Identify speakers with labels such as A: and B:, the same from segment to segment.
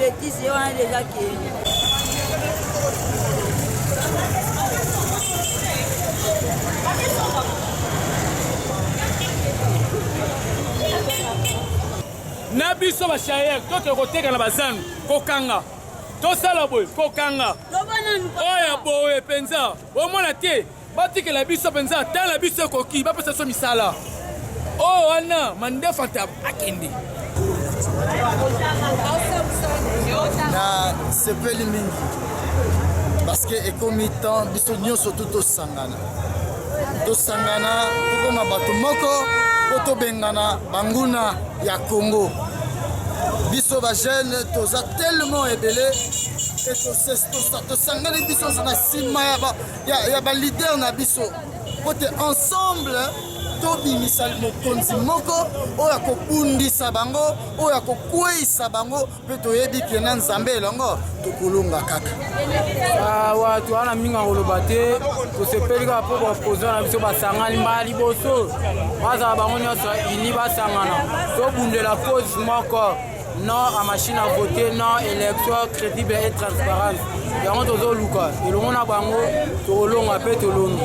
A: bêtise on a déjà qui
B: na biso ba shayer to koteka na bazangu kokanga to sala boy kokanga oya boye penza o mona te batikela biso penza tala biso koki ba pesa so misala oh wana mande fanta akende
C: na sepeli mingi parce que ekomi temps biso nyonso tosangana tokoma bato moko po tobengana banguna ya Congo biso ba jeune toza tellement ebele et tosangani biso na sima ya ba leader na biso pote ensemble tobimisa mokonzi moko oyo akobundisa bango oyo akokweyisa bango mpe toyebi ke na nzambe elongo tokolonga kaka
D: watu wana mingi akoloba te tosepeli kaka mpo bapoza na biso basangani mbala liboso bazala bango nyonso ini basangana tobundela cause moko non à machine à voter, non élection crédible et transparente. Il y a un autre Luka. Et le monde a bango, tout le long a pété le long.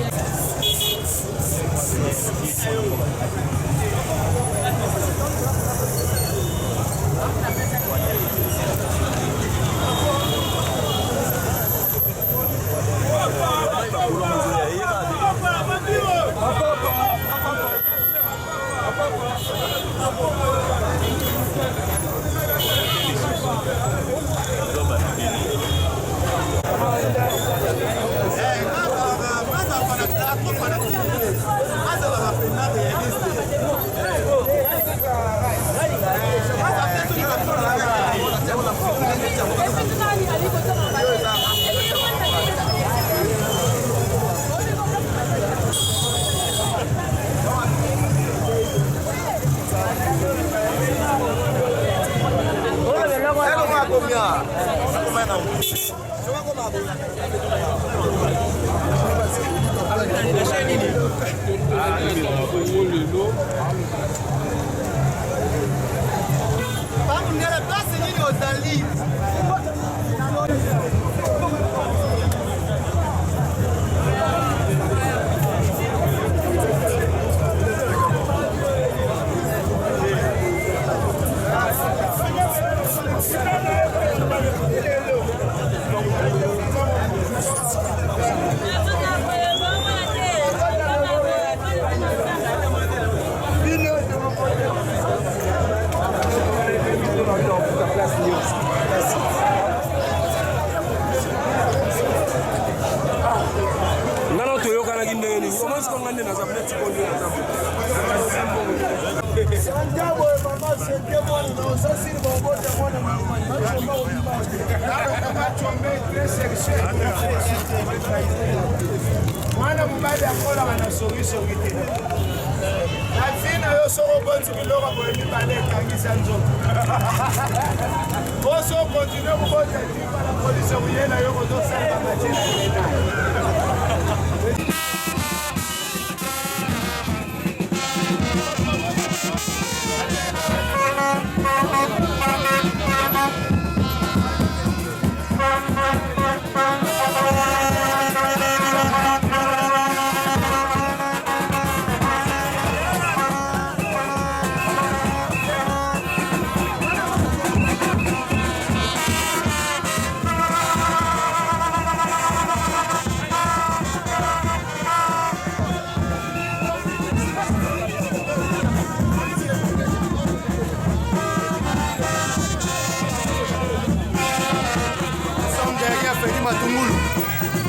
E: Mwana mubali akola wana solution kite. Afina yo soko bonzi biloko boyebi bale kangisa nzoto. Boso continue kubota tipa la police kuyela yo kuzosala machina yena.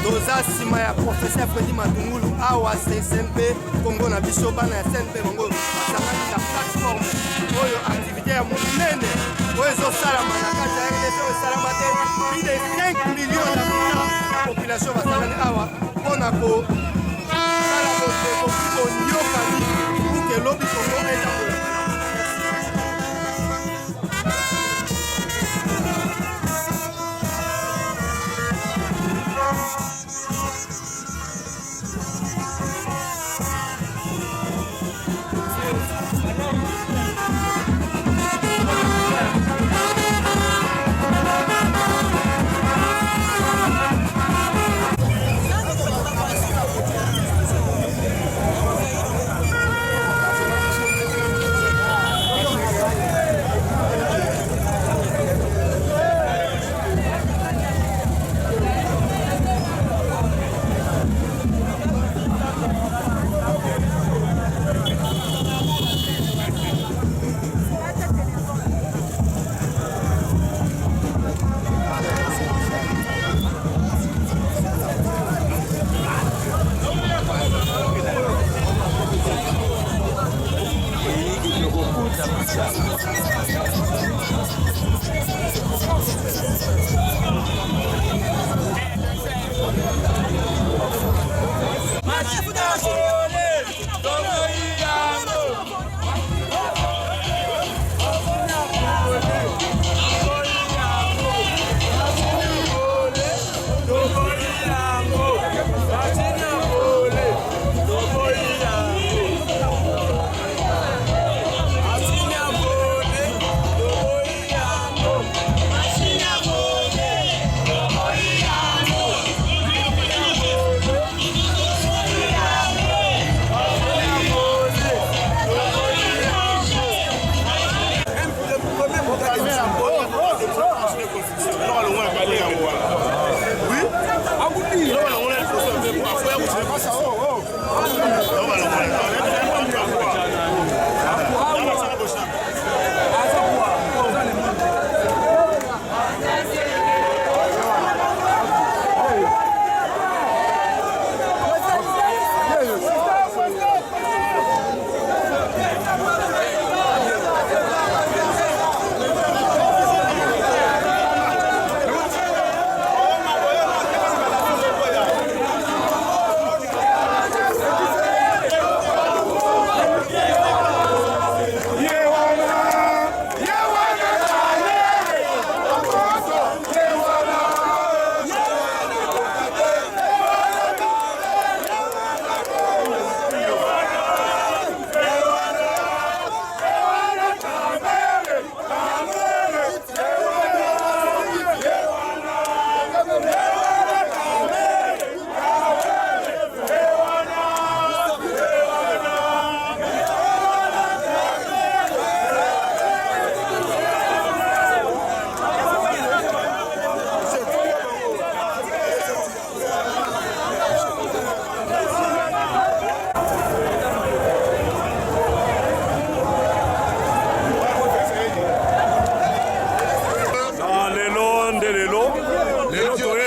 E: Toza sima ya professeur Freddy Matungulu awa CSMP Congo na biso bana ya CNP Congo basangani na plateforme oyo activité ya monene oyo ezosalama na kati ya RDC esalama te plus de 5 millions d'habitants population basangani awa mpona kosala botekoki bonyokani pour que lobi Congo etambola.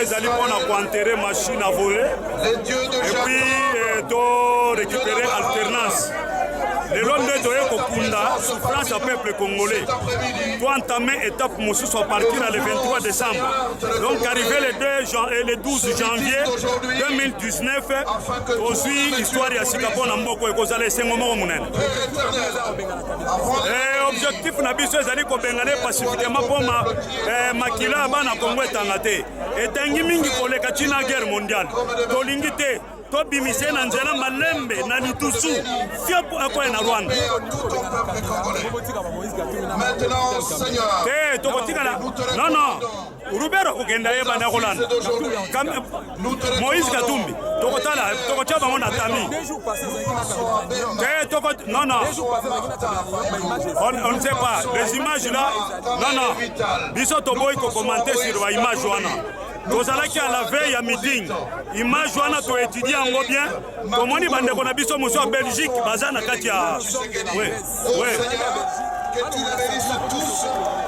A: ezali mpona koenterrer machine à voler et puis to récupérer alternance. Le long de Doye Kokunda, souffrance au peuple congolais. Pour entamer étape Moussous à partir le 23 décembre. Donc arrivé le 12 janvier 2019, aussi l'histoire de Sikapo Namboko et Kozale Sengomo Mounen. Objectif Nabiso ezali ko bengane pacifiquement pour makila bana Congo etangate. Etangi mingi koleka China guerre mondiale. Tolingite to bimise na nzela malembe na litusu fiapo akoye na Rwanda. Tokotika na non Rubero kokenda yeba na Holanda. Moïse Katumbi tokotala tokochaba mona tami. Non on ne sait pas les images là. Non biso toboy ko commenter sur la image wana. Nous allons à la veille à meeting. Image wana to étudier en bien. Comment ni bande ko na biso muso en Belgique bazana katia. Oui.
F: Que tu les bénisses tous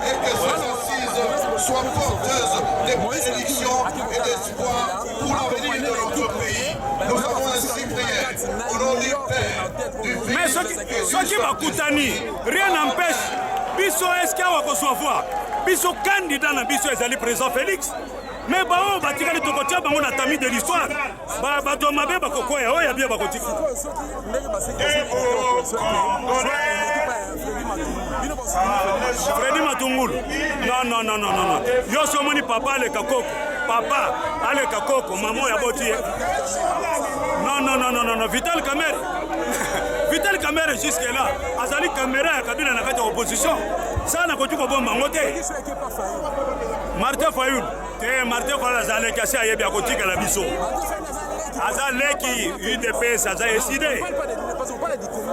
F: et que ces assises soient porteuses de bénédictions et d'espoir pour l'avenir de notre pays. Nous avons ainsi prié au nom du Père, du Fils.
A: Mais ce qui va coûter, rien n'empêche. Biso est-ce qu'il y a quoi Biso candidat na biso ezali président Félix. Mais bao batikali tokotia bango na tami de l'histoire. Bato mabe bakokoya oya bien bakotika. Freddy Matungulu. Non. Yo somoni papa ale kakoko. Papa ale kakoko maman ya boti. Non. Vital Kamerhe. Vital Kamerhe jusque là. Azali caméra ya kabila na kati ya opposition. Ça na kotuko bomba ngote. Martin Fayoul. Martin Fayoul azali kasi ayebi akotika la biso. Azaleki UDPS aza décidé.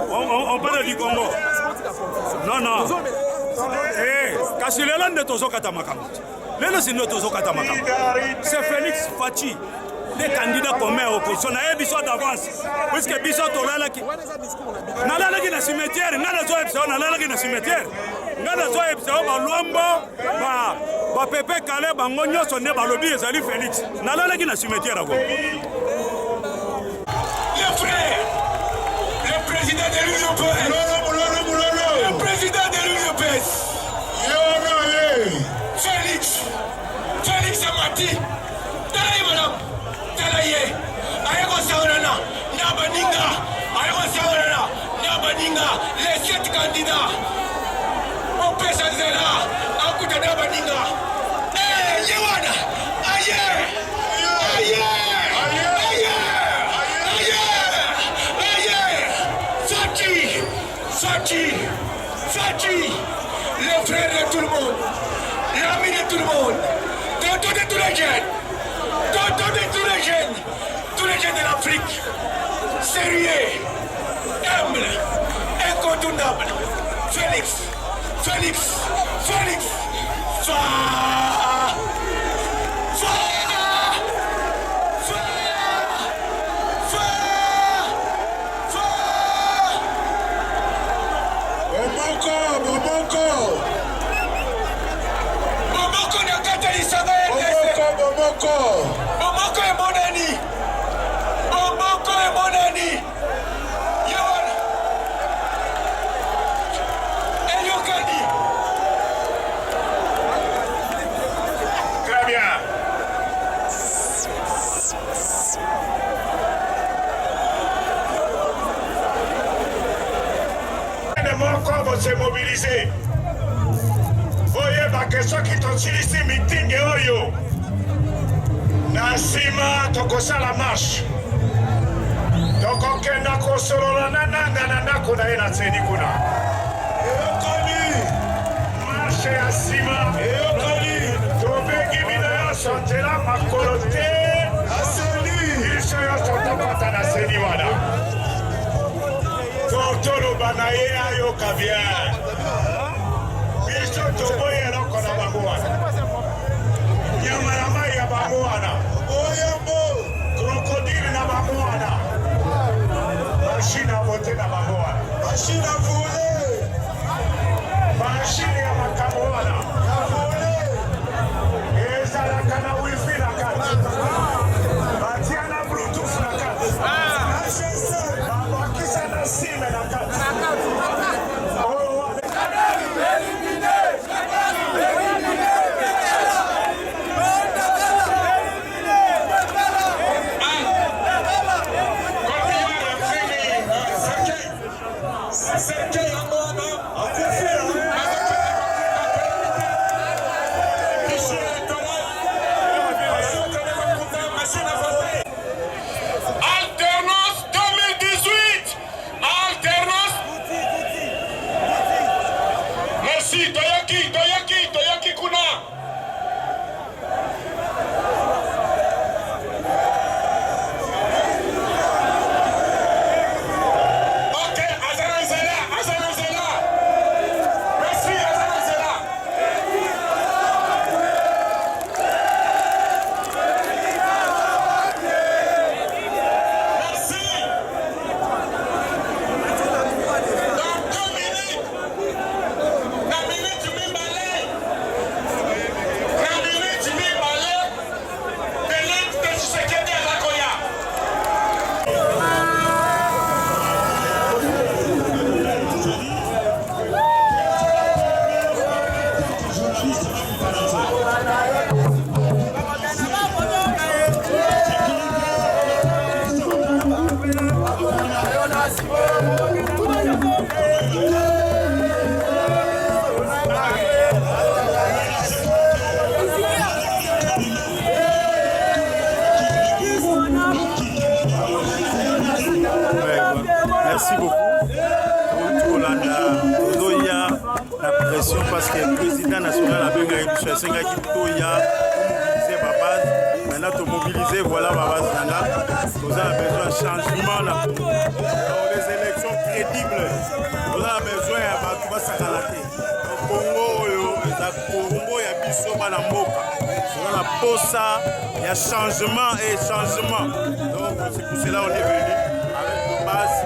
A: On parle du Congo. Non. Kasi lelo nde tozokata makambo. Lelo sindo tozokata makambo. C'est Félix Fachi. Des candidats communs à opposition. On a besoin d'avance. Puisque Bissot Tolalaki. Nalalaki na cimetière. Nala zo ebisa nalalaki na cimetière. Nala zo ebisa ba Luambo ba Pepe Kale ba ngonyo sonne ba lobi ezali Félix. Nalalaki na cimetière ako.
G: Le frère, le président de l'UDPS. Le président de l'UDPS. Félix Amati. Talaye madame. Talaye. Ayeko saonana. Nabaninga. Ayeko saonana. Nabaninga. Les 7 candidats. On peut changer là. Akuta Nabaninga. Yewana. Fati, le frère de tout le monde, l'ami de tout le monde, tonton de tous les jeunes, tous les jeunes de l'Afrique, sérieux, humble, incontournable, Félix, Bomoko est mon ami. Yawana. Eyokani. Très bien. Bomoko vont se mobiliser. Voyez ma question qui t'ont ici meeting et oyo. Nasima tokosala marche tokokenda kosolola na nanga na ndako na ye na tseni kuna eyokani marche ya nsima eyokani tobengi bino nyonso nzela makolo te aseni biso nyonso tokota na seni wana toloba na ye ayoka bien biso toboyi eloko na bango wana nyama ya mai ya bango wana oyambo krokodile na bango wana mashine a vote na bango wana mashine a vole mashine ya makambo wana ezalaka na wifi na kati
H: pression parce que le président national a bien réussi à 5 équipes mobiliser ma base. Maintenant, tu mobiliser, voilà ma base. Nous avons besoin de changement là. Les élections crédibles. Nous avons besoin de tout ça. Le Congo, il y a biso na mboka. On a posa, il y a changement et changement. Donc c'est pour cela qu'on est venu avec nos bases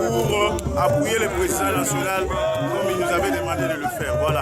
H: pour appuyer le président national comme il nous avait demandé de le faire. Voilà.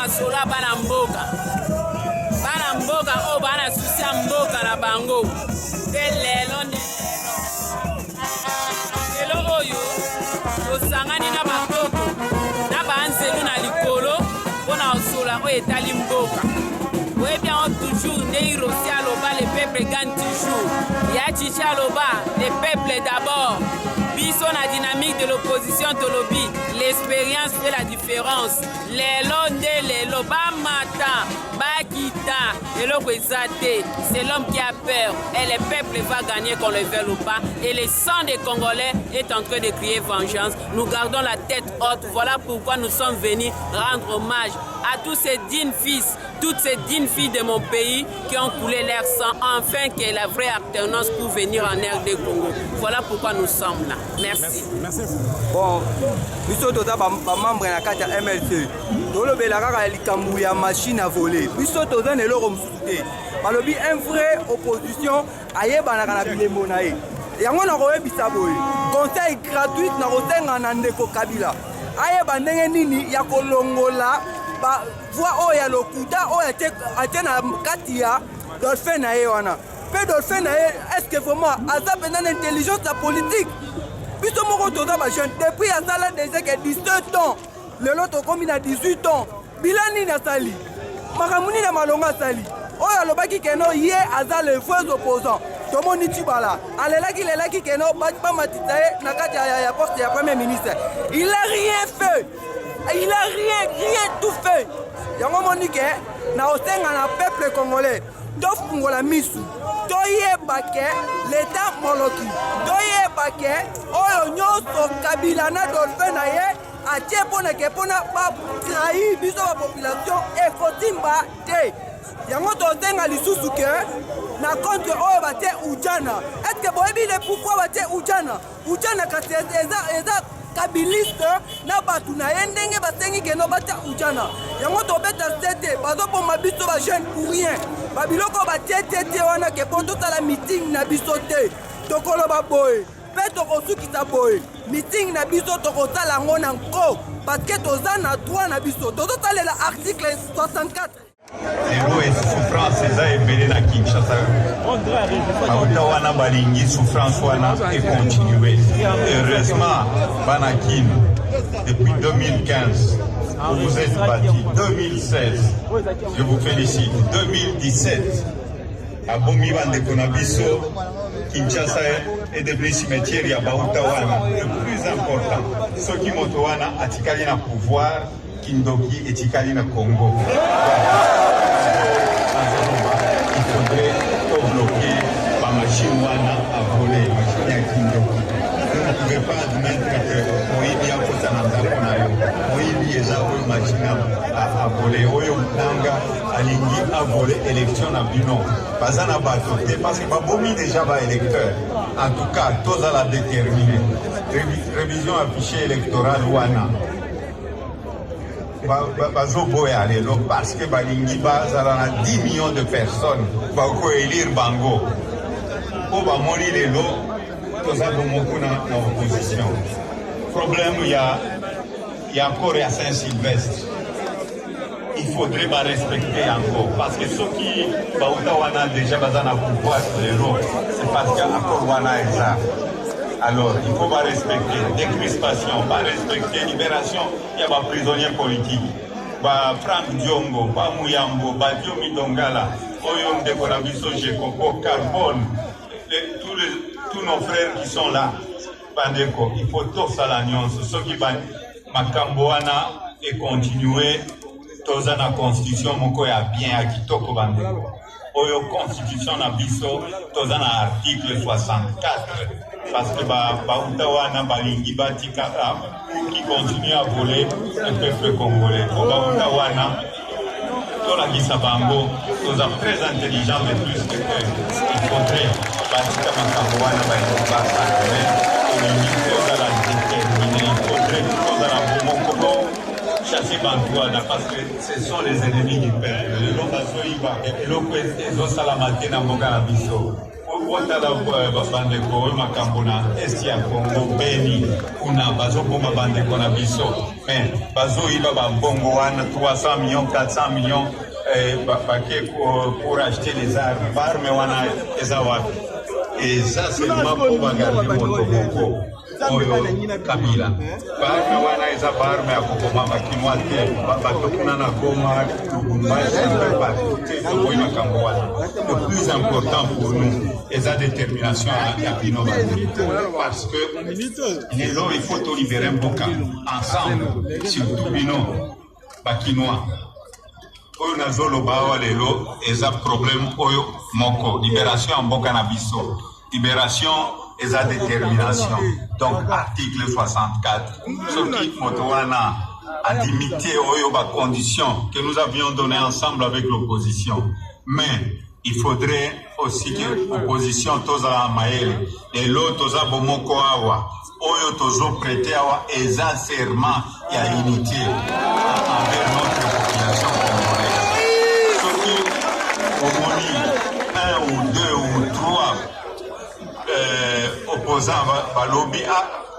I: Sola bana mboka o bana susia mboka na bango te lelo oyo tosangani na batoko na banzelu na likolo mpona osola oyo etali mboka oyebi yango toujours nde irosi aloba le peuple gagne toujours ya chichi aloba le peuple d'abord biso na dynamique de l'opposition tolobi l'expérience fait la différence lelo nde lelo bamata bakita eloko eza te c'est l'homme qui a peur et le peuple va gagner qu'on le veuille ou pas et le sang des Congolais est en train de crier vengeance. Nous gardons la tête haute, voilà pourquoi nous sommes venus rendre hommage à tous ces dignes fils, toutes ces dignes filles de mon pays qui ont coulé leur sang, enfin que la vraie alternance pour venir en RD Congo. Voilà pourquoi nous sommes là. Merci.
E: Merci. Bon, biso toza ba membre na kati ya MLC. Tolobela kaka likambu ya machine à voler. Biso toza na eloko mosusu te. Balobi un vrai opposition ayebanaka na bilembo na ye. Yango na koyebisa boye. Conseil gratuit na kosenga na ndeko Kabila. Ayeba ndenge nini ya kolongola ba voix oyo ya lokuta oyo atie na kati ya dolphin na ye wana. Pe dolphin na ye, est-ce que vraiment aza pena na intelligence ya politique? Biso moko toza ba jeune depuis asala déjà que 17 ans. Lelo tokomi na 18 ans. Bilani na sali. Makambo nini na malonga sali. Oyo alobaki keno ye aza le vrai opposant. Tomoni Tibala. Alelaki keno ba matita ye na kati ya poste ya premier ministre. Il a rien fait. Il a rien tout fait. Yango monike na osenga na peuple congolais. Tofungola misu. Toyeba ke l'état moloki. Toyeba ke oyo nyoso Kabila na dolphin na ye atie pona ba trahi biso ba population ekotimba te. Yango tozenga lisusu ke na contre oyo bate ujana. Est-ce que boyebi le pourquoi bate ujana? Ujana kasi eza kabiliste na batu na ye ndenge basengi keno bata ujana. Yango tobeta tete bazopoma biso ba jeune pour rien. Babiloko batete wana ke po totala meeting na biso te. Tokoloba boye. Pe tokosukisa boye. Meeting na biso tokosala ngo na nko. Parce que toza na droit na biso. Tozotalela article 64.
G: lelo souffrance eza ebele na Kinshasa bakuta wana balingi souffrance wana econtinue. Heureusement bana Kin depuis 2015 vous vous êtes battu. 2016 je vous félicite. 2017 abomi bandeko na biso Kinshasa est devenu cimetière ya bauta wana. Le plus important soki moto wana atikali na pouvoir Kindoki etikali na Congo. Il faudrait bloquer la machine à voler, la machine à Kindoki. Vous ne pouvez pas admettre que Moïbi a fait un endroit. Moïbi est une machine à voler. Oyo Nanga alingi à voler élection à Bino. Pas un abattoir parce que Babomi déjà va électeur. En tout cas, tous à la déterminer. Révision affichée électorale Wana. Bazoboya lelo parce que balingi bazala na 10 millions de personnes bako élire bango po bamoni lelo toza bomoko na opposition. Problème ya encore ya Saint-Sylvestre. Il
J: il faudrait respecter encore. Parce que ceux qui ont déjà besoin de pouvoir, c'est parce qu'il y a encore ça. Alors, il faut pas respecter décrispation, pas respecter libération. Il y a des prisonniers politiques. Franck Diongo, Mouyambo, Diomi Dongala, Oyom de Konabiso, Jekoko, Carbone, tous nos frères qui sont là. Bandeko, il faut tout ça l'agnon. Ceux qui vont Makamboana et continuer, tous la constitution, mon ya bien à Kitoko Bandeko. Oyo constitution na biso, tous na article 64. Parce que Baoutawana, Balingi, Batika, qui continue à voler le peuple congolais. Baoutawana, Tola Gisabango, tous sont très intelligents, mais plus que il faudrait Batika Makamboana, Baïkoba, il faudrait tous la Bomoko, chasser Bantouana, parce que ce sont les ennemis du peuple. Le Lobasoïba, et l'Oko, Salamate, Namoga, Abisso. Watala bandeko makambona esti ya Congo Beni kuna bazo bomba bandeko na biso mais bazo iba ba bongo wana 300 millions 400 millions paquet pour acheter les armes wana ezawa et ça seulement pour bagarder moto oyo Kabila barme wana eza barme ya kokoma bakimwa te bato kuna na Goma Lubumbashi le plus important pour nous est la détermination à Pino parce que les lois il faut tout libérer Mboka ensemble surtout Pino Bakinois oyo nazolo bawa lelo eza problème oyo moko libération Mboka na biso libération et sa détermination. Donc, article 64. Ce qui motowana a limité aux conditions que nous avions données ensemble avec l'opposition. Mais il faudrait aussi que l'opposition toza maël et l'autre toza bomoko awa. Oyo tozo prêté awa eza serment et à unité envers notre population congolaise. Ce qui, au moins, 1 ou 2 ou 3 opposants balobi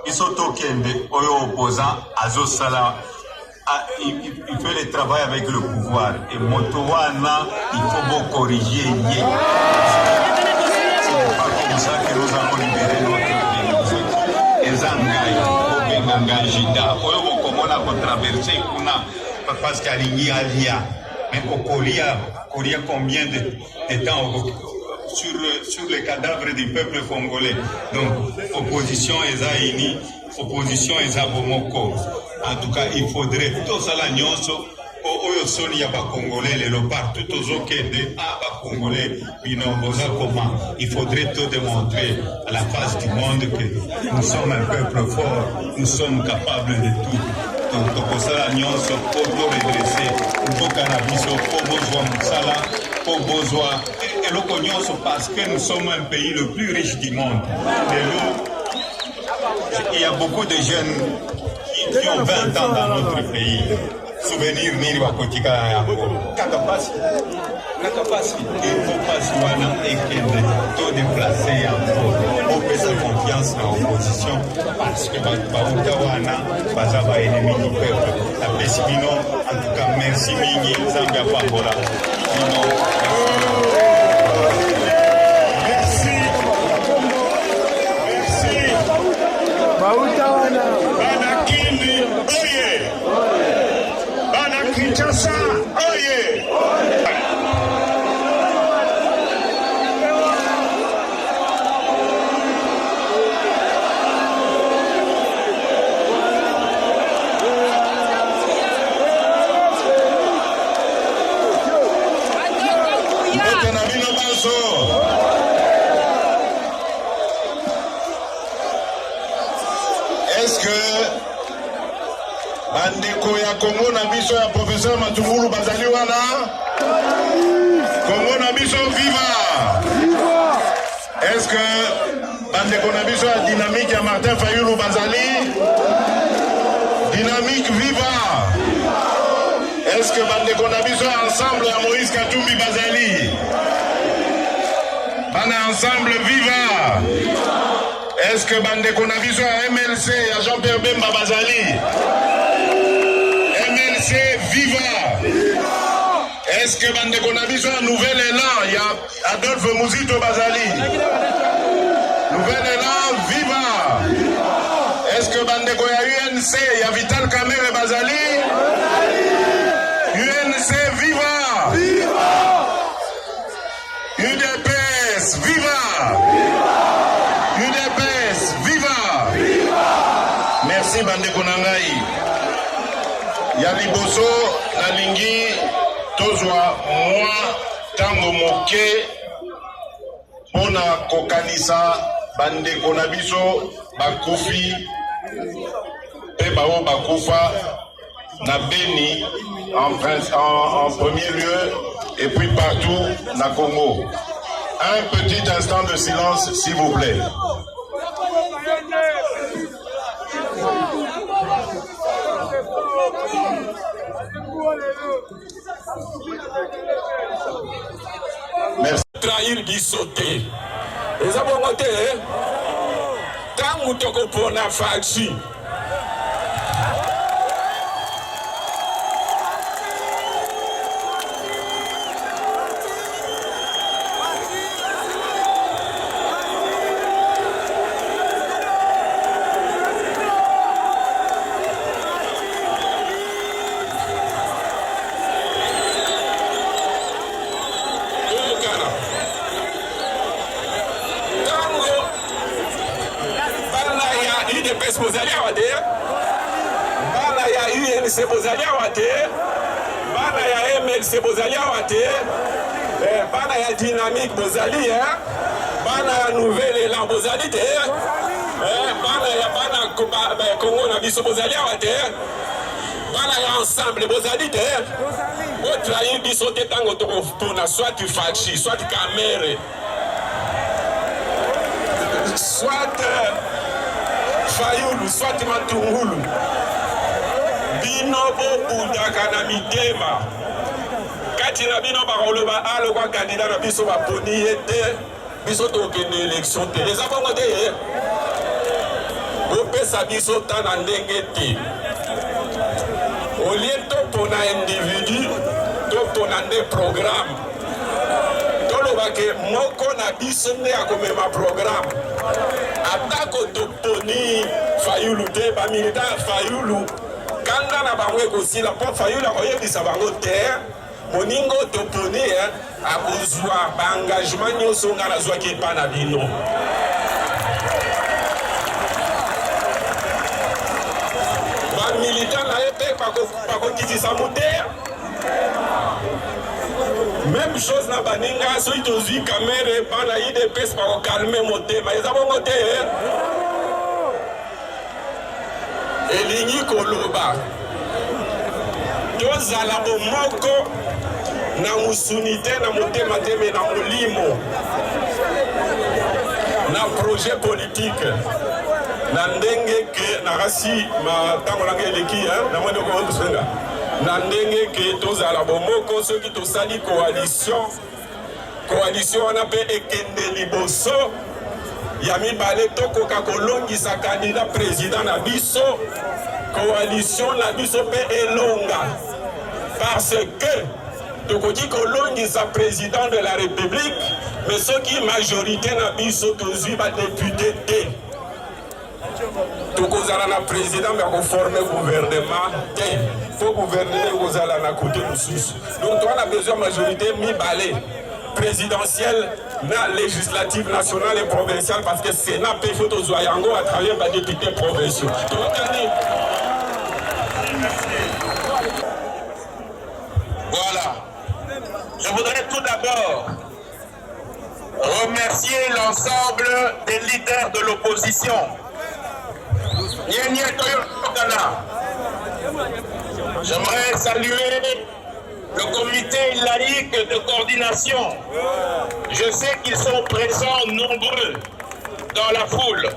J: ils sont au Kende, opposant Azo Sala, il fait le travail avec le pouvoir et Motowana il faut beaucoup corriger. C'est pas comme ça que nous allons libérer notre pays. Et Zangaï, Obengangajida, comment on a traversé parce qu'à l'Igni Alia, mais au Korea combien de temps sur les cadavres du peuple congolais. Donc, opposition Ezaïni, opposition Ezabomoko. En tout cas, il faudrait tout ça la nyonso. Oyo soni ya ba congolais les partout tous au Kende ba congolais binomboza comment il faudrait tout démontrer à la face du monde que nous sommes un peuple fort, nous sommes capables de tout. Donc pour ça la nyonso pour redresser pour cannabis pour besoin musala pour besoin et le cognos parce que nous sommes un pays le plus riche du monde. Il y a beaucoup de jeunes qui ont 20 ans dans notre pays. Souvenir nini wakotika yako kakapasi ekopasi wana ekende to déplacer yango opesa confiance na opposition parce que bauta wana baza ba ennemi du peuple apesi bino en tout cas merci mingi nzambe apambola bino merci bauta wana bana kindi oye Kinshasa, oye! Est-ce que bandeko ya Congo na biso ya professeur Matungulu bazali wana Congo na biso viva est-ce que bandeko na biso ya dynamique ya Martin Fayulu bazali dynamique viva est-ce que bandeko na biso ensemble ya Moïse Katumbi bazali bana ensemble viva est-ce que bandeko na biso ya MLC ya Jean-Pierre Bemba bazali MLC viva
G: Est-ce que Bandeko Nabiso un nouvel élan? Il y a Adolphe Mouzito Bazali. Nouvel élan, viva! Est-ce que Bandeko il y a UNC? Il y a Vital Kamerhe Bazali. UNC, viva! UDPS, viva! UDPS, viva! Merci Bandeko Nangai. Ya liboso na lingi tozwa mwa tango moke pona kokanisa bandeko na biso bakufi pe bao bakufa na Beni en premier lieu et puis partout na Congo. Un petit instant de silence s'il vous plaît. Merci.
K: Trahir biso te. Eza bongo te. Tangu tokopona faci. Bana ya UNC bozali awa te, bana ya MLC bozali awa te, bana ya Dynamique bozali, bana ya Nouvel Élan bozali te, bana ya Congo na biso bozali awa te, bana ya Ensemble bozali te, botrahi biso te tango tokopona soit Faci, soit Kamerhe, soit Fayulu, soit Matungulu. Bino bobundaka na mitema. Kati na bino bakoloba alokwa candidat na biso baponi ete biso tokende élection te. Les abongo te bopesa biso ta na ndenge te. Olie topona individu, topona nde programme. Tolobake moko na biso nde akomema programme. Atako toponi Fayulu te, ba militaire Fayulu kanda na bango ekosila po Fayulu akoyebisa bango te moningo toponi akozwa ba engagement nyonso nga nazwaki epa na bino. Ba militaire na ye mpe bakokitisa moteya. Même chose na baninga soki tozwi Kamerhe bana IDPS bakokalme motema eza bongo te. Elingi koloba tozala bomoko na musuni te na motema te me na molimo na projet politique na ndenge ke nakasi matango nanga eleki na mwende kosenga na ndenge ke tozala bomoko soki tosali coalition wana mpe ekende liboso ya mibale tokoka kolongisa candidat président na biso coalition na biso mpe elonga parce que tokoki kolongisa président de la république mais soki majorité na biso tozwi badepute te tokozala na président mais akoforme gouvernement te fo gouvernement ekozala na côté mosusu donc toana besoin majorité mibale présidentielle na législative nationale et provinciale parce que Sénat peut faut tozwa yango à travers ba députés provinciaux.
G: Voilà. Je voudrais tout d'abord remercier l'ensemble des leaders de l'opposition. J'aimerais saluer le comité laïque de coordination. Je sais qu'ils sont présents nombreux dans la foule.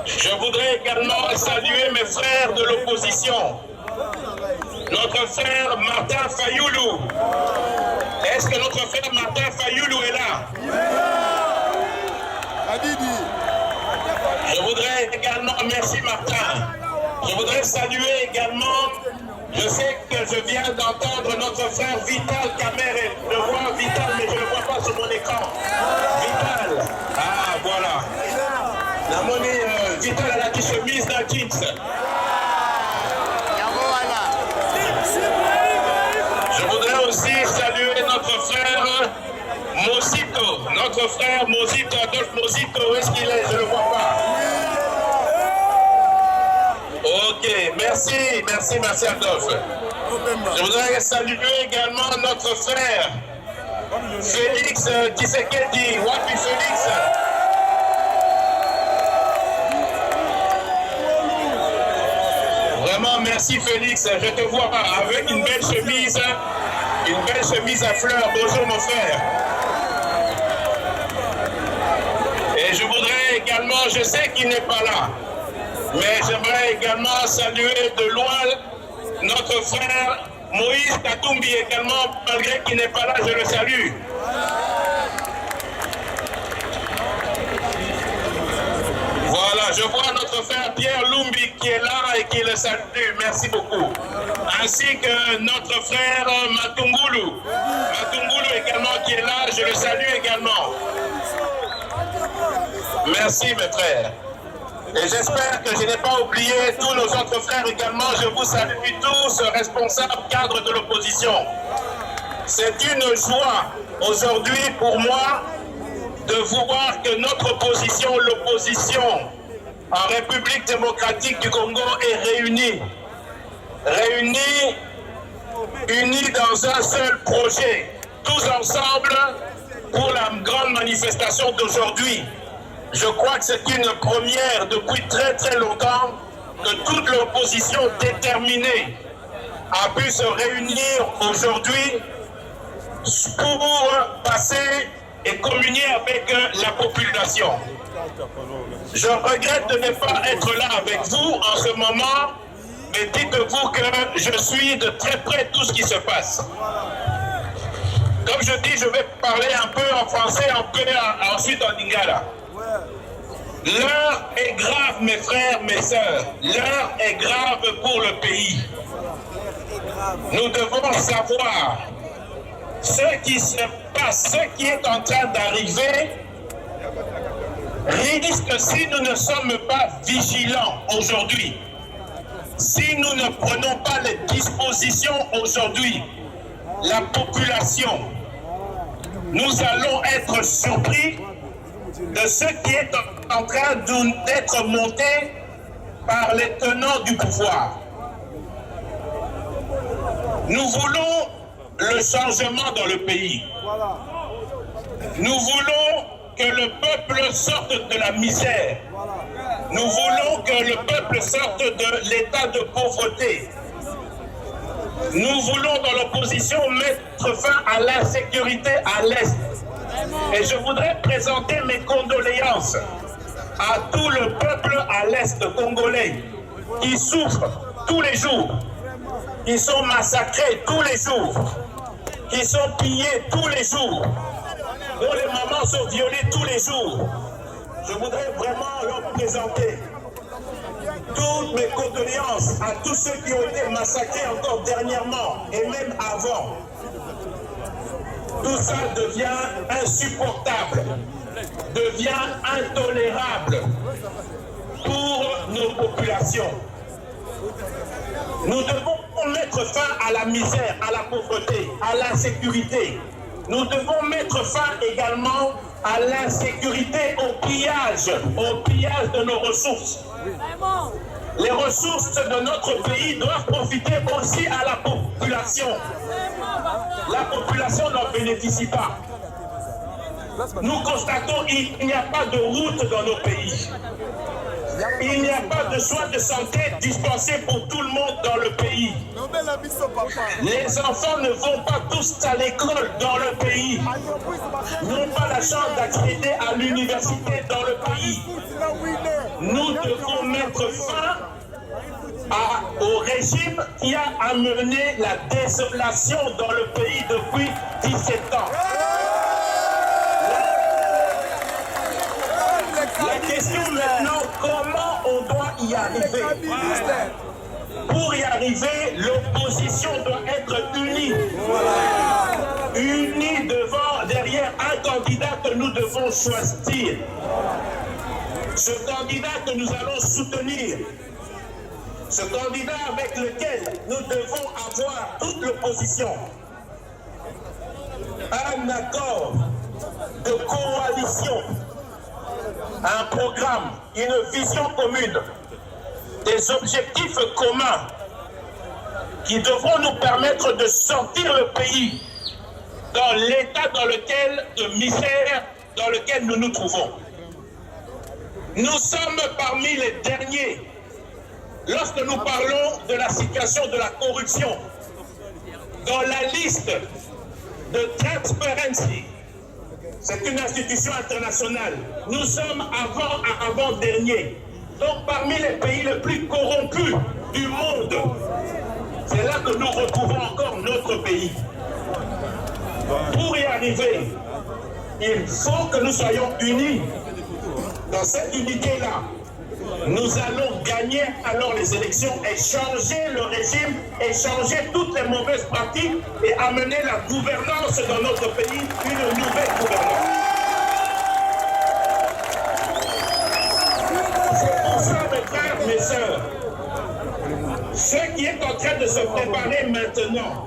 G: Je voudrais également saluer mes frères de l'opposition. Notre frère Martin Fayoulou. Est-ce que notre frère Martin Fayoulou est là? Je voudrais également, merci Martin, Je voudrais saluer également, je sais que je viens d'entendre notre frère Vital Kamere. Je vois Vital, mais je ne le vois pas sur mon écran. Vital, ah voilà. La monnaie, Vital a la chemise d'un jeans. Je voudrais aussi saluer notre frère Mosito, Adolphe Mosito, où est-ce qu'il est? Je ne le vois pas. Ok, merci Adolphe. Je voudrais saluer également notre frère Félix Tshisekedi. Wapi Félix? Vraiment, merci Félix. Je te vois avec une belle chemise à fleurs. Bonjour mon frère. Et je voudrais également, je sais qu'il n'est pas là, mais j'aimerais également saluer de loin notre frère Moïse Katumbi également, malgré qu'il n'est pas là, je le salue. Voilà, je vois notre frère Pierre Lumbi qui est là et qui le salue. Merci beaucoup. Ainsi que notre frère Matungulu. Matungulu également qui est là, je le salue également. Merci mes frères. Et j'espère que je n'ai pas oublié tous nos autres frères également. Je vous salue tous, responsables, cadres de l'opposition. C'est une joie aujourd'hui pour moi de voir que notre opposition, l'opposition en République démocratique du Congo est réunie. Unis dans un seul projet, tous ensemble pour la grande manifestation d'aujourd'hui. Je crois que c'est une première depuis très très longtemps que toute l'opposition déterminée a pu se réunir aujourd'hui pour passer et communier avec la population. Je regrette de ne pas être là avec vous en ce moment, mais dites-vous que je suis de très près tout ce qui se passe. Comme je dis, je vais parler un peu en français, un peu ensuite en lingala. L'heure est grave, mes frères, mes sœurs. L'heure est grave pour le pays. Nous devons savoir ce qui se passe, ce qui est en train d'arriver, risque si nous ne sommes pas vigilants aujourd'hui. Si nous ne prenons pas les dispositions aujourd'hui, la population, nous allons être surpris de ce qui est en train d'être monté par les tenants du pouvoir. Nous voulons le changement dans le pays. Nous voulons que le peuple sorte de la misère. Nous voulons que le peuple sorte de l'état de pauvreté. Nous voulons dans l'opposition mettre fin à l'insécurité à l'Est. Et je voudrais présenter mes condoléances à tout le peuple à l'Est congolais qui souffre tous les jours, qui sont massacrés tous les jours, qui sont pillés tous les jours, dont les mamans sont violées tous les jours. Je voudrais vraiment leur présenter toutes mes condoléances à tous ceux qui ont été massacrés encore dernièrement et même avant. Tout ça devient insupportable, devient intolérable pour nos populations. Nous devons mettre fin à la misère, à la pauvreté, à l'insécurité. Nous devons mettre fin également à l'insécurité, au pillage de nos ressources. Les ressources de notre pays doivent profiter aussi à la population. La population n'en bénéficie pas. Nous constatons qu'il n'y a pas de route dans nos pays. Il n'y a pas de soins de santé dispensés pour tout le monde dans le pays. Les enfants ne vont pas tous à l'école dans le pays. N'ont pas la chance d'accéder à l'université dans le pays. Nous devons mettre fin au régime qui a amené la désolation dans le pays depuis 17 ans. La question maintenant, comment on doit y arriver. Pour y arriver, l'opposition doit être unie. Unie derrière un candidat que nous devons choisir. Ce candidat que nous allons soutenir. Ce candidat avec lequel nous devons avoir toute l'opposition. Un accord de coalition, un programme, une vision commune, des objectifs communs qui devront nous permettre de sortir le pays dans l'état de misère dans lequel nous nous trouvons. Nous sommes parmi les derniers lorsque nous parlons de la situation de la corruption. Dans la liste de Transparency, c'est une institution internationale, nous sommes avant-dernier. Donc parmi les pays les plus corrompus du monde, c'est là que nous retrouvons encore notre pays. Pour y arriver, il faut que nous soyons unis. Dans cette unité-là, nous allons gagner alors les élections et changer le régime, et changer toutes les mauvaises pratiques et amener la gouvernance dans notre pays, une nouvelle gouvernance. C'est pour ça, mes frères, mes sœurs, ce qui est en train de se préparer maintenant,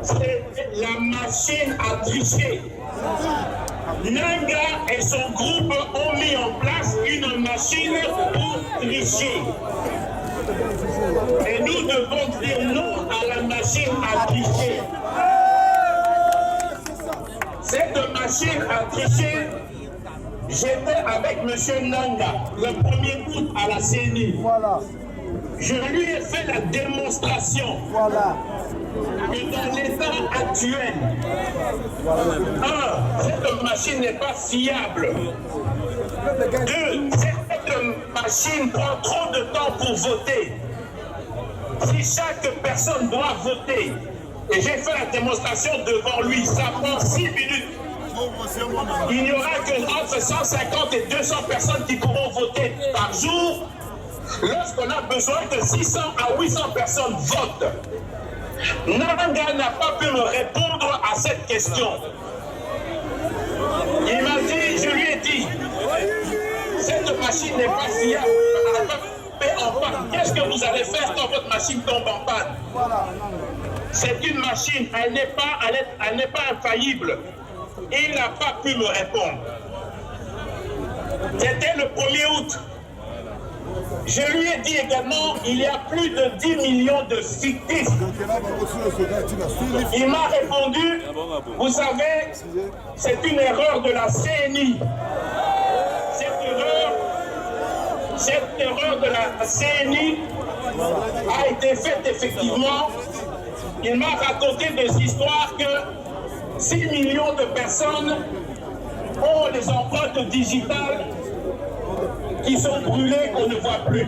G: c'est la machine à tricher. Nanga et son groupe ont mis en place une machine pour tricher. Et nous devons dire non à la machine à tricher. Cette machine à tricher, j'étais avec M. Nanga le 1er août à la CENI. Voilà. Je lui ai fait la démonstration. Voilà. Et dans l'état actuel, cette machine n'est pas fiable. 2, cette machine prend trop de temps pour voter. Si chaque personne doit voter, et j'ai fait la démonstration devant lui, ça prend 6 minutes. Il n'y aura que entre 150 et 200 personnes qui pourront voter par jour, lorsqu'on a besoin que 600 à 800 personnes votent. Nanga n'a pas pu me répondre à cette question. Il m'a dit, je lui ai dit, cette machine n'est pas fiable. Qu'est-ce que vous allez faire quand votre machine tombe en panne? C'est une machine, elle n'est pas infaillible. Il n'a pas pu me répondre. C'était le 1er août. Je lui ai dit également, il y a plus de 10 millions de fictifs. Il m'a répondu, vous savez, c'est une erreur de la CENI. Cette erreur de la CENI a été faite effectivement. Il m'a raconté des histoires que 6 millions de personnes ont des empreintes digitales qui sont brûlés qu'on ne voit plus.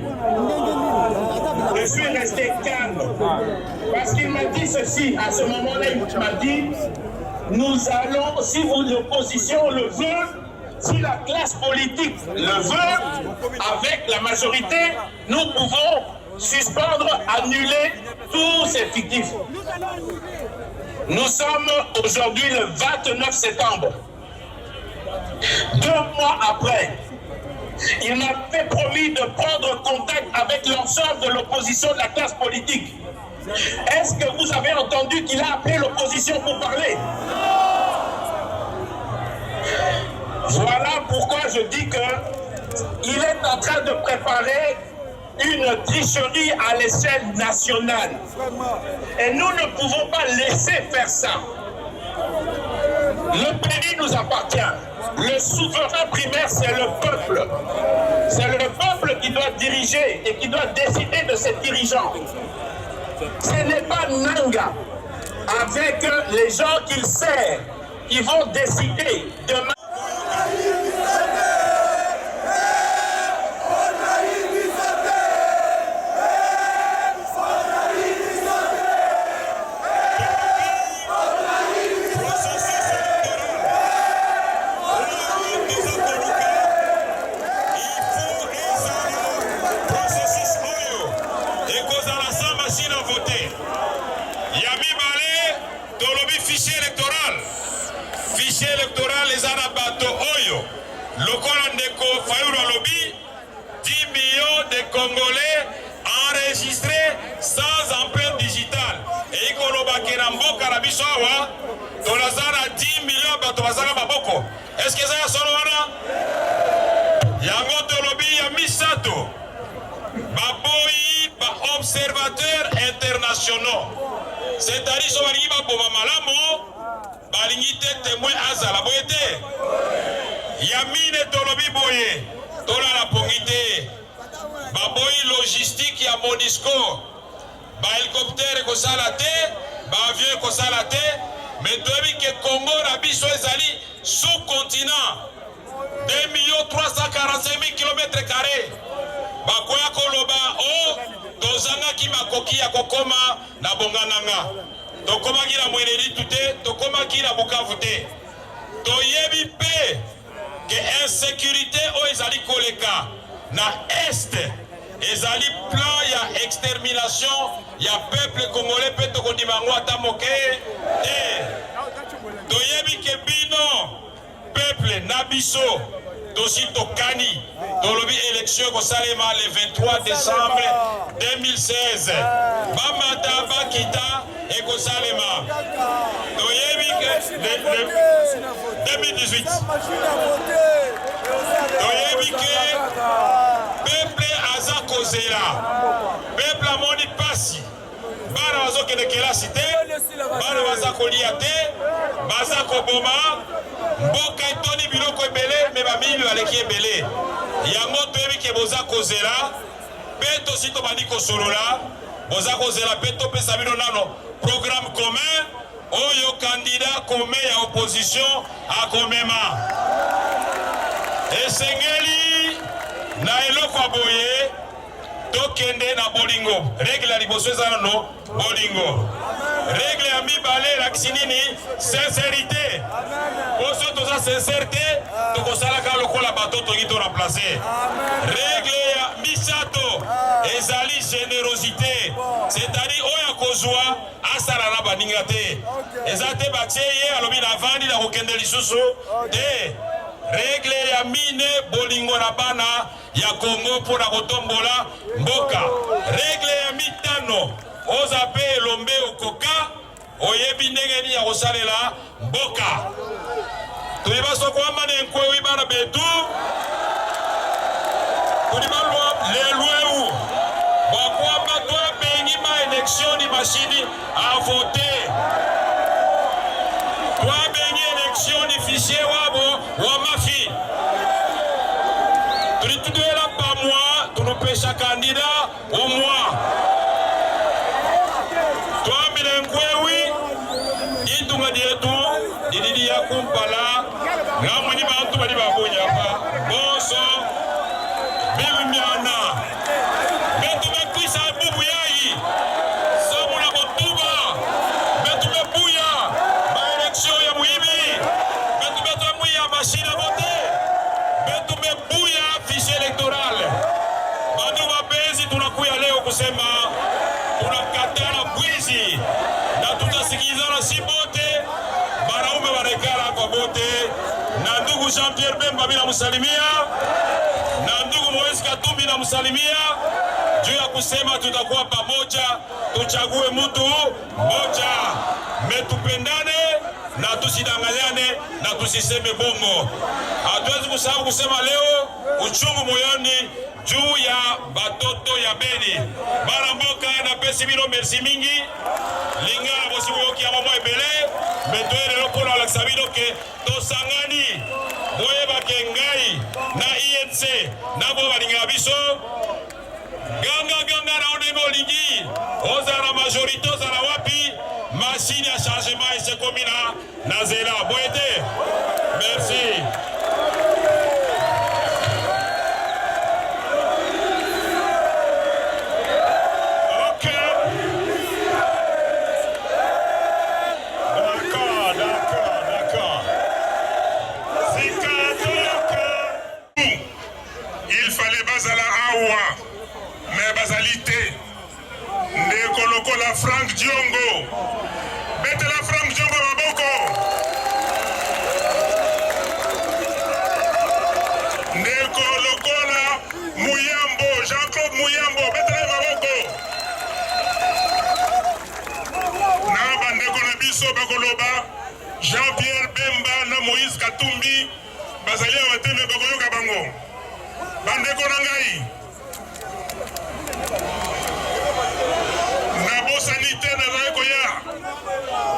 G: Je suis resté calme parce qu'il m'a dit ceci. À ce moment-là, il m'a dit, nous allons, si l'opposition le veut, si la classe politique le veut, avec la majorité, nous pouvons suspendre, annuler tous ces fictifs. Nous sommes aujourd'hui le 29 septembre. 2 mois après, il m'avait promis de prendre contact avec l'ensemble de l'opposition de la classe politique. Est-ce que vous avez entendu qu'il a appelé l'opposition pour parler? Voilà pourquoi je dis qu'il est en train de préparer une tricherie à l'échelle nationale. Et nous ne pouvons pas laisser faire ça. Le pays nous appartient. Le souverain primaire, c'est le peuple. C'est le peuple qui doit diriger et qui doit décider de ses dirigeants. Ce n'est pas Nanga, avec les gens qu'il sert, qui vont décider demain. machine à voter. Yami Balé, Tolobi fichier électoral. Fichier électoral, les Anabato Oyo. Lokola Ndeko Fayulu Lobby, 10 millions de Congolais enregistrés sans empreinte digitale. Et Ikoloba Kenambo Karabisoawa, Tolazana 10 millions de Bazana Baboko. Est-ce que ça y a Solwana? Yango Tolobi Yamisato. Baboyi, ba observateurs internationaux. C'est-à-dire, si on va pour Malamo, balingi témoin azala boyete. Yamine Tolobi boye, tola la pongite. Baboyi logistique ya Monisco. Ba hélicoptère ko salate, ba avion ko salate, mais tobi que Congo na biso ezali sous-continent. 2 345 000 km². Bakoya koloba o tozanga ki makoki ya kokoma na bongananga. Tokoma ki na mweneli tute, tokoma ki na Bukavu te. Toyebi pe que insécurité o ezali koleka na est. Ezali plan ya extermination ya peuple congolais pe tokondimango ata moke te. Toyebi ke bino peuple na biso dosi tokani tolobi élection ko salema le 23 décembre 2016 bamata bakita et ko salema toyebi ke 2018 toyebi ke peuple aza kozela peuple amoni pasi bana bazokende kelasi te bana baza kolia te baza koboma mboka etoni biloko ebele me bamili baleki ebele yango toyebi ke boza kozela mpe tosi tobandi kosolola boza kozela mpe topesa bino nano programme commun oyo candidat commun ya opposition akomema esengeli na eloko ya boye tokende na bolingo règle ya liboso eza nano bolingo règle ya mibale elakisi nini sincérité poso toza sincère te tokosalaka lokola bato tongi to remplace règle ya misato ezali générosité c'est-à-dire oyo akozwa asala na baninga te eza te batie ye alobi na vandi na kokende lisusu te règle ya mine bolingo na bana ya Congo pour la kotombola mboka règle ya mitano oza pe elombe okoka oyebi ndenge ni ya kosalela mboka toyeba sokwamba ne nkwewi bana betu kodibalwa lelweu bakwamba toa bengi ma élection ni machine à voter toa bengi élection ni fichier wabo wa mafi tulituduela pa mois tunupesha candidat au mois twambile nkwewi itunga dietu dididi ya kumpala ngamweni bantu bali babonyapa bonso bimyana betu bekwisa bubu yayi somuna botuba betu bebuya ba élection ya muhibi betu muya machine à voter betu bebuya fichier électoral bantu bapenzi tunakuya leo kusema tunakatana bwizi na tutasikilizana si bote banaume wanekala kwa bote na ndugu Jean-Pierre Bemba bila msalimia na ndugu Moise Katumbi na msalimia juu ya kusema tutakuwa pamoja tuchague mtu mmoja metupendane na tusidanganyane na tusiseme bongo hatuwezi kusahau kusema leo uchungu moyoni juu ya batoto ya Beni bana mboka na pesi bino merci mingi lingala bosi boyoki ya mamo ebele metoele lokola alakisa bino ke tosangani boyebake ngai na INC nabo balingaka biso ganga na ondenge olingi ozala majorité ozala wapi machine ya changement esekomi na nzela boyete merci. Il fallait bazala awa mais bazalité ndeko betela Frank Diongo. Betela Frank Diongo maboko. Ndeko lokola Muyambo, Jean-Claude Muyambo, betela maboko. Na bandeko na biso bakoloba Jean-Pierre Bemba na Moïse Katumbi bazali awa te me bakoyoka bango. Bandeko na ngai na bosani te nazali koya.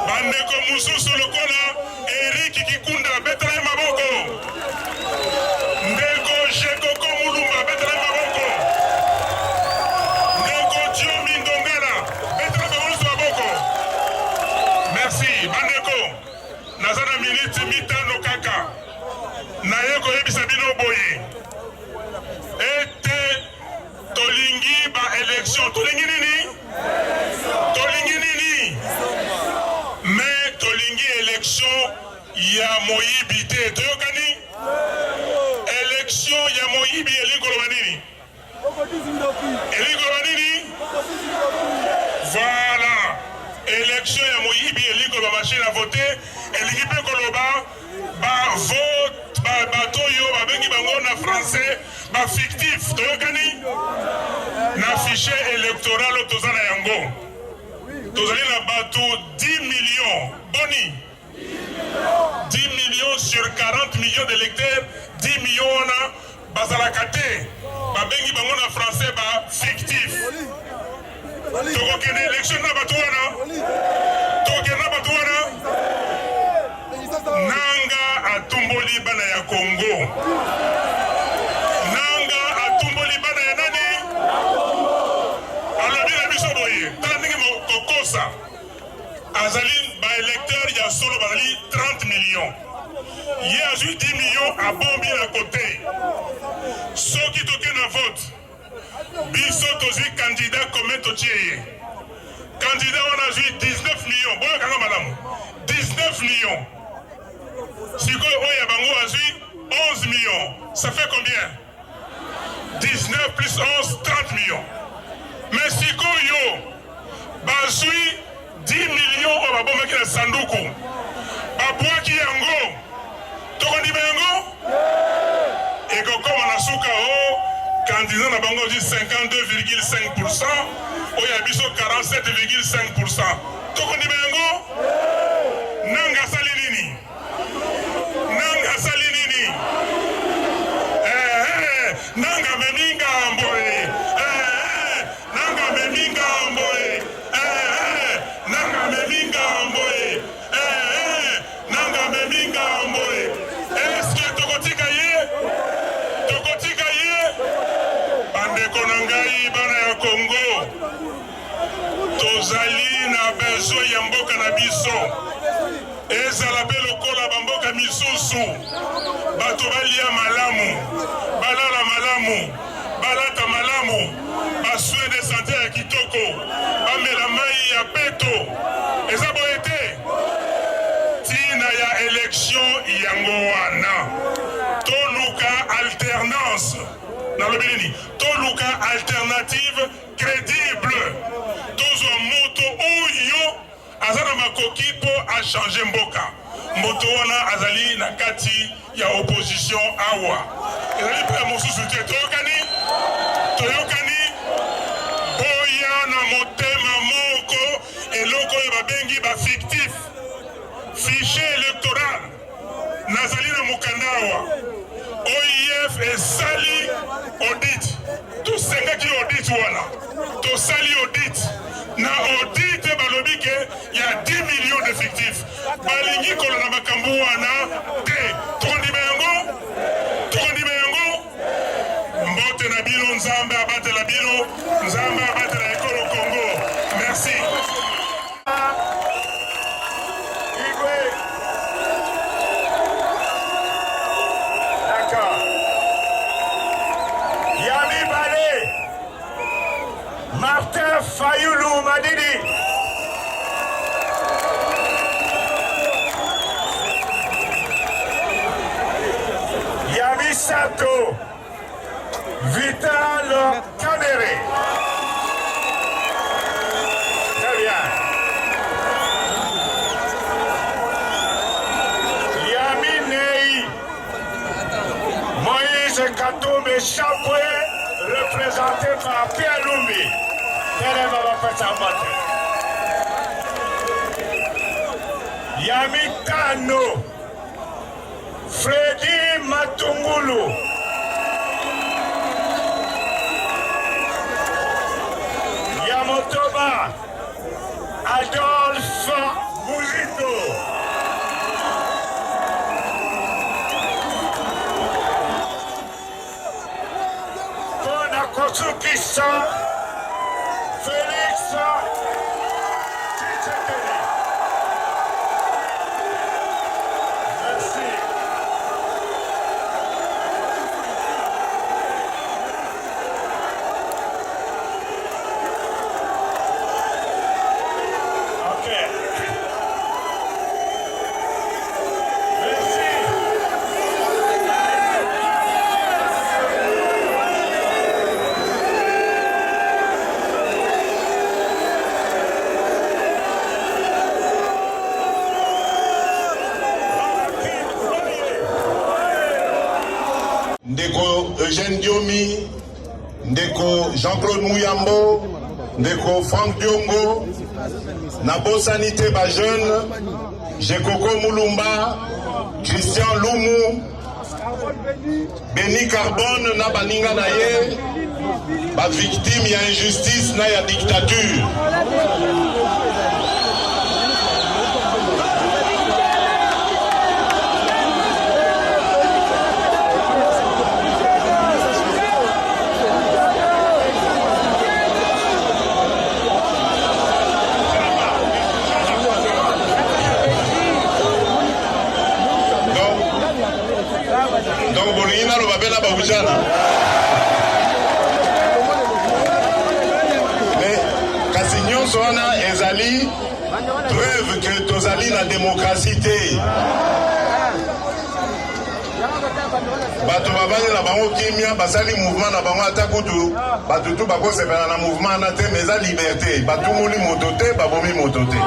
G: Bandeko mosusu lokola Eric Kikunda betela maboko. Ndeko Jekoko Mulumba betela maboko. Ndeko Diomi Ndongala betela maboko. Merci bandeko. Nazana minute mitano kaka. Na yeko yebisa bino boye. Ete tolingi ba élection. Tolingi nini? Tolingi nini? Mais tolingi élection ya moyibi te. Toyokani? Élection ya moyibi elikoloba nini? Elikoloba nini? Voilà. Élection ya moyibi elikoloba machine à voter. Elingi pe koloba ba vote ba toyo ba bengi bango na français ba fictif. Toyokani? Na fichier électoral tozana yango. Tozali na bato 10 millions. Boni. 10 millions sur 40 millions d'électeurs. 10 millions wana bazalaka te. Ba bengi bango na français ba fictif. Tokokende élection na bato wana. Tokokende na bato wana. Nanga atumboli bana ya Congo. Nanga atumboli bana ya nani? Alobi na biso boye. Tala ndenge kokosa. Azali ba électeur ya solo bazali 30 millions. Ye azui 10 millions a bombi à côté. Soki toke na vote. Biso tozui candidat comme totieye. Candidat on a azui 19 millions. Boyo kanga malamu. 19 millions. Siko oya bango azui 11 millions. Ça fait combien? 19 plus 11, 30 millions. Mais Siko yo bazui 10 millions o babomaki na sanduku. Babwaki yango. Tokondi bango? Ekokoma na suka o candidat na bango dit 52,5%. Oya biso 47,5%. Tokondi bango? Nanga sali nini? Nanga sali nini? Nanga meminga mboye. Nanga meminga mboye. Nanga meminga mboye. Nanga meminga mboye. Est-ce que tokotika ye? Tokotika ye? Bandeko na ngai bana ya Congo. Tozali na besoin ya mboka na biso. Ezala pe lokola bamboka misusu. Bato balia malamu. Balala malamu. Balata malamu. Baswe de santé ya kitoko. Bamela mai ya peto. Eza boye te. Tina ya élection yango wana. Toluka alternance. Nalobi nini? Toluka alternative crédible. Tozo moto oyo azana makoki po a changer mboka. Moto wana azali na kati ya opposition awa. Ezali pe mosusu te. Toyokani? Toyokani? Boya na motema moko eloko ya babengi ba fictif. Fichier électoral. Nazali na mokanda awa. OIF esali audit. Tosengaki audit wana. Tosali audit. Na audit balobi ke ya 10 millions d'effectifs. Balingi kola na makambu wana te. Tokondi bango? Tokondi bango? Mbote na bino nzambe abate la bino. Nzambe abate la ekolo Congo. Merci. D'accord. Yami Balé. Martin Fayoulou Madidi. Yami Sato. Vital Kamere. Très de Chapoué, représenté par Pierre Lumbi. Yami Kano, Freddy Matungulu, Yamotoba, Adolphe Muzito, Kona Kotsukisa, Félix Tshisekedi. Merci. Ok. Merci.
F: Ndeko Eugène Diomi, Ndeko Jean-Claude Mouyambo, Ndeko Franck Diongo, Nabo Sanité Bajeune, Jekoko Moulumba, Christian Loumou, Béni Carbone, Nabaninga Naye, ba victime ya injustice na ya dictature. Donc Bolina lo babela ba ujana. Mais kasi nyonso wana ezali preuve que tozali na démocratie te. Bato babali na bango kimia basali mouvement na bango ata kutu bato tu bakosepela na mouvement na te mais eza liberté batumoli moto te babomi moto te.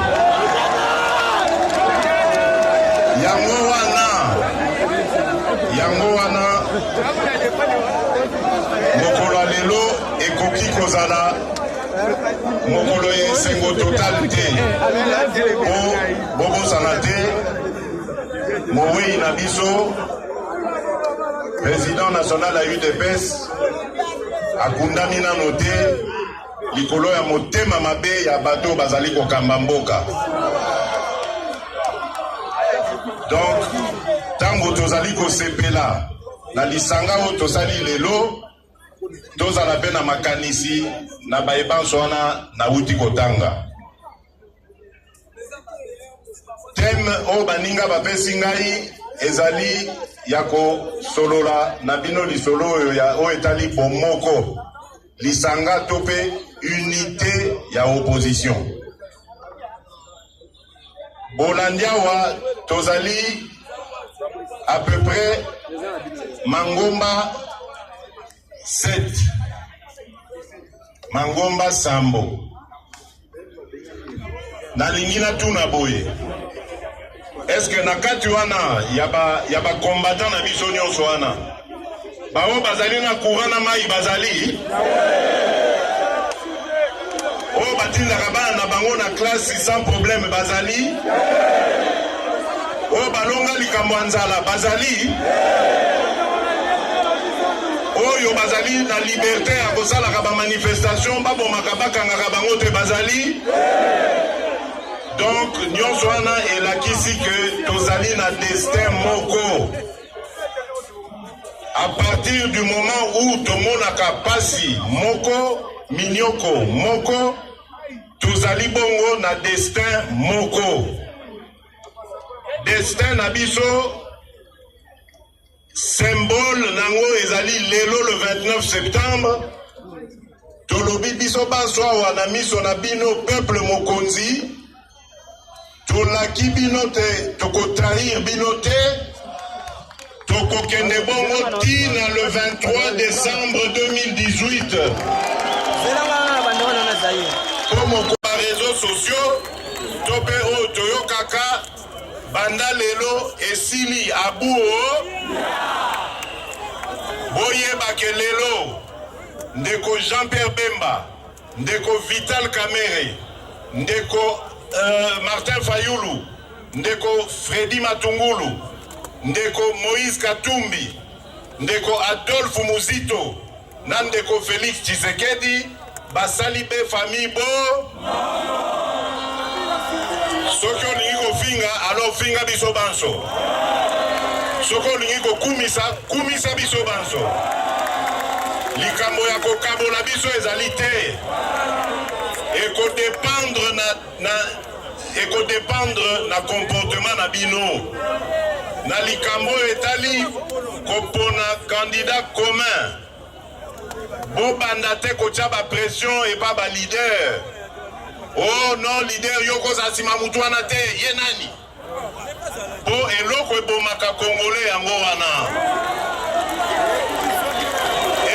F: Yango wana mokolo lelo ekoki kozala mokolo ya esengo total te bobosana te mowei na biso président national ya UDPS akundami nano te likolo ya motema mabe ya bato bazali kokamba mboka. Donc tango tozali kosepela na lisanga oyo tosali lelo tozala pe na makanisi na bayebanso wana nauti kotanga. Teme oyo baninga bapesi ngai ezali ya kosolola na bino lisolo oyo etali bomoko lisanga to pe unité ya opposition. Bolandiawa tozali à peu près Mangomba 7, Mangomba Sambo. Nalingina tuna boye. Est-ce que nakati wana yaba combattant na biso nyonso wana? Bao bazali na courant mai bazali? Oh batinda kabana na bango na classe sans problème bazali? Oh balonga likambo nzala bazali? Oyo bazali na liberté ya kosala ka ba manifestation babo makabaka ngaka bango te bazali? Donc nyonso wana elakisi que tozali na destin moko. À partir du moment où tomonaka pasi moko minyoko moko tozali bongo na destin moko. Destin na biso symbole nango ezali lelo le 29 septembre tolobi biso baswa wana miso na bino peuple mokonzi tolaki bino te tokotrahir bino te tokokende bongo tina le 23 décembre 2018 comme kwa réseaux sociaux tope o toyokaka banda lelo esili abuo
G: boyeba ke lelo ndeko Jean-Pierre Bemba, ndeko Vital Kamerhe, ndeko Martin Fayulu, ndeko Freddy Matungulu, ndeko Moïse Katumbi, ndeko Adolphe Muzito, na ndeko Félix Tshisekedi basali be famille bo. Soki olingi kofinga alo finga biso banso. Soki olingi kumisa biso banso. Likambo ya kokabola biso ezali te. Ekodépendre na comportement na bino. Na likambo etali kopona candidat commun. Bobanda te kotia ba pression et pas ba leader. Oh non, leader yoko za sima mutu wana te, ye nani? Po eloko ebomaka Congolais yango wana.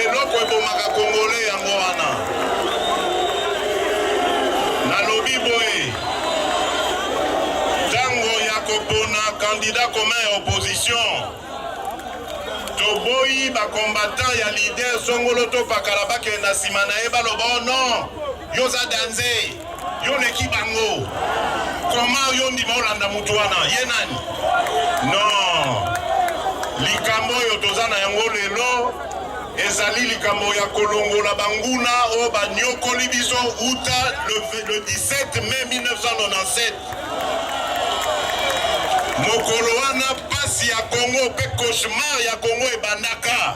G: Eloko ebomaka Congolais yango wana. Na lobi boye. Tango ya kopona candidat commun ya opposition. Toboyi ba combattant ya leader songolo to pakala bakenda sima na eba lobo non. Yo za danze. Yo leki bango. Comment yo ndima olanda mutu wana? Ye nani? Non. Likambo yo tozana yango lelo ezali likambo ya kolongola banguna o banyokoli biso uta le 17 mai 1997. Mokolo wana pasi ya Congo pe cauchemar ya Congo ebandaka.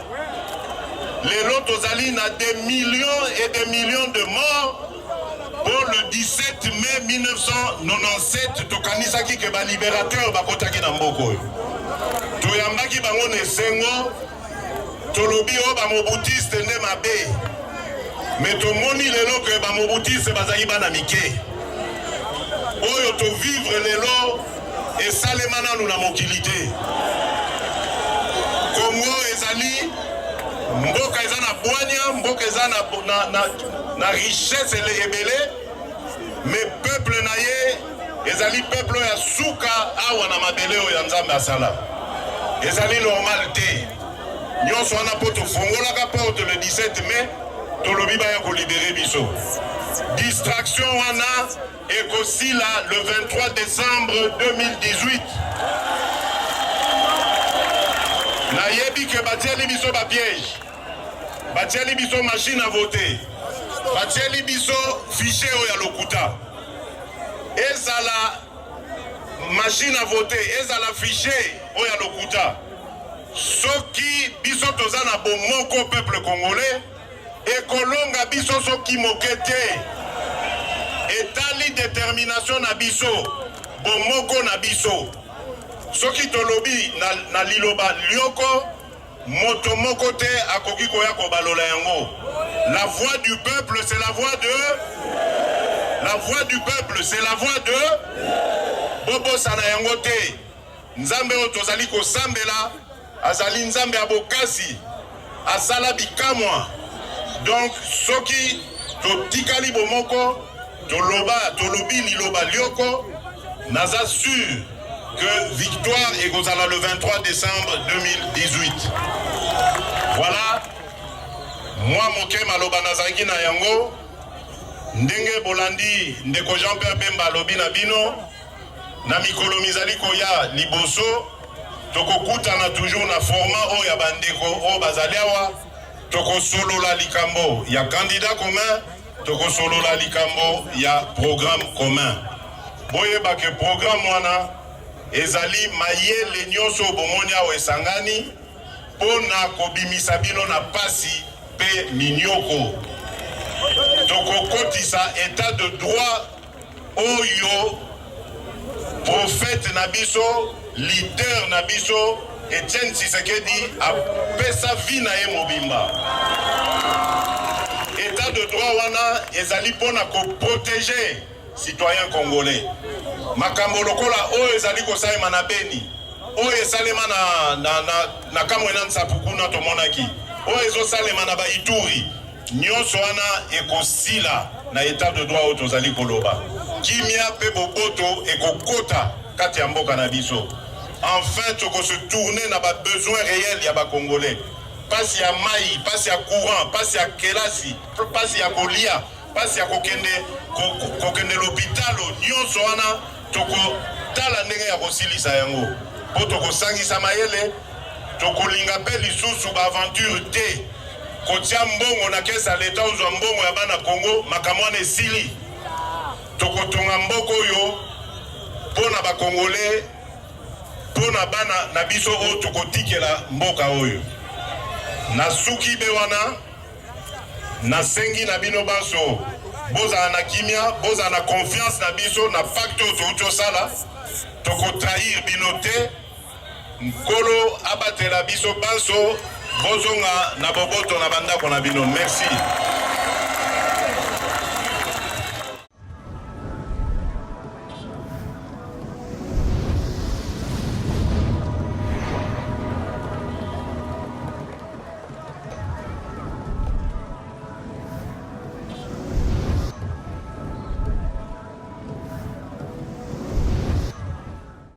G: Lelo tozali na des millions et des millions de morts. Pour le 17 mai 1997, tokanisaki ke ba libérateur bakotaki na mboko. Toyambaki bango ne sengo, tolobi o ba mobutiste nde mabe. Mais tomoni lelo ke ba mobutiste bazali bana mike. Oyo to vivre lelo et salemana nous na mokilité. Congo ezali mboka ezana boanya, mboka ezana na richesse ebele, mais peuple na ye ezali peuple ya suka awa na mabele oyo nzambe asala. Ezali normal te. Nyonso wana po tofongolaka porte le 17 mai tolobi baya kolibere biso. Distraction wana ekosila le 23 décembre 2018. Nayebi ke batieli biso ba piège. Batieli biso machine à voter. Batieli biso fichier oya lokuta. Ezala machine à voter, ezala fichier oya lokuta. Soki biso tozana bomoko peuple congolais ekolonga biso soki mokete. Etali détermination na biso bomoko na biso. Soki tolobi na liloba lioko moto moko te akoki koya kobalola yango. La voix du peuple c'est la voix de. La voix du peuple c'est la voix de. Bobo sana yango te. Nzambe o tozali ko sambela azali nzambe abokasi asala bikamwa. Donc soki totikali bomoko tolobi liloba lioko naza sûr que victoire est gozala le 23 décembre 2018. Voilà. Moi, moke maloba nazaki na yango. Ndenge bolandi ndeko Jean-Pierre Bemba lobi na bino. Na mikolo mizali koya liboso. Tokokutana toujours na format o ya bandeko o bazaliawa. Toko solo la likambo ya candidat commun. Toko solo la likambo ya programme commun. Boyeba ke programme wana ezali mayele nyonso bomoni awa esangani pona kobimisa bino na pasi pe minyoko. Tokokotisa état de droit oyo prophète na biso, leader na biso Etienne Tshisekedi apesa vie na ye mobimba. État de droit wana ezali pona ko protéger citoyens congolais. Makambo lokola oyo ezali kosalema na Beni, oyo esalema na Kamwena Nsapukuna tomonaki, oyo ezosalema na Baituri, nyonso wana ekosila na état de droit oyo tozali koloba. Kimia pe boboto ekokota kati ya mboka na biso. Enfin toko se tourner na ba besoin réel ya ba Congolais. pasi ya mai, pasi ya courant, pasi ya kelasi, pasi ya kolia, pasi ya kokende l'hôpital nyonso wana tokotala ndenge ya kosilisa yango po tokosangisa mayele tokolinga mpe lisusu baaventure te kotia mbongo na kesa leta ozwa mbongo ya bana Congo makambo wana esili tokotonga mboka oyo mpona bakongole mpona bana na biso oyo tokotikela mboka oyo na suki be wana nasengi na bino baso bozala na kimia bozala na confiance na biso na pacte oyo touti osala tokotrahir bino te nkolo abatela biso baso bozonga na boboto na bandako na bino merci.